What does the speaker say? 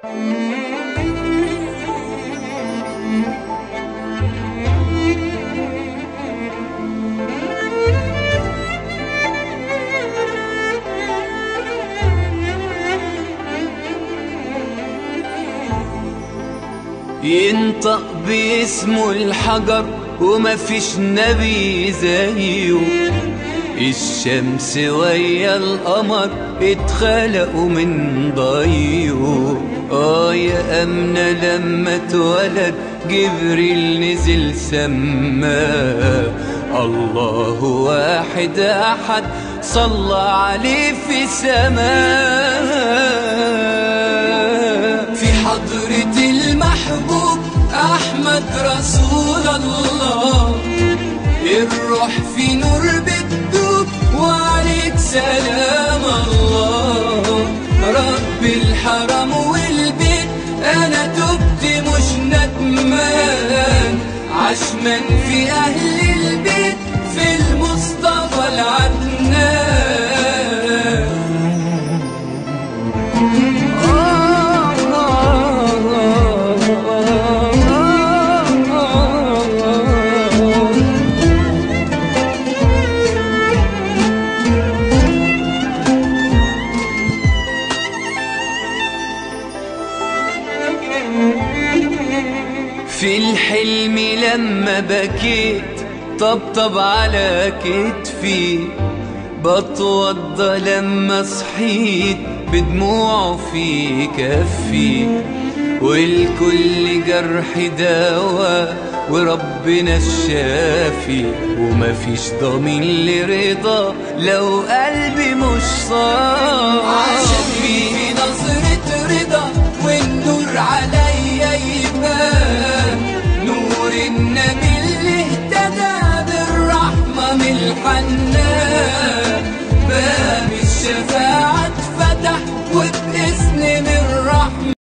ينطق باسمه الحجر ومفيش نبي زيه، الشمس ويا القمر اتخلقوا من ضيه. يا أمنة لما اتولد جبريل نزل سماه، الله واحد أحد صلى عليه في سماه. في حضرة المحبوب أحمد رسول الله، الروح في نور بتدوب وعليك سلام الله. رب الحرم والبيت أنا تبت مش ندمان، عشمان في أهل البيت في المصطفى العدنان. في الحلم لما بكيت طبطب على كتفي، بتوضى لما صحيت بدموعه في كفي. والكل جرح دواء وربنا الشافي، ومفيش ضمين لرضا لو قلبي مش صافي. عشان فيه نظرة رضا والنور عليا يبان، نور النبي اللي اهتدى بالرحمة من الحنان. باب الشفاعة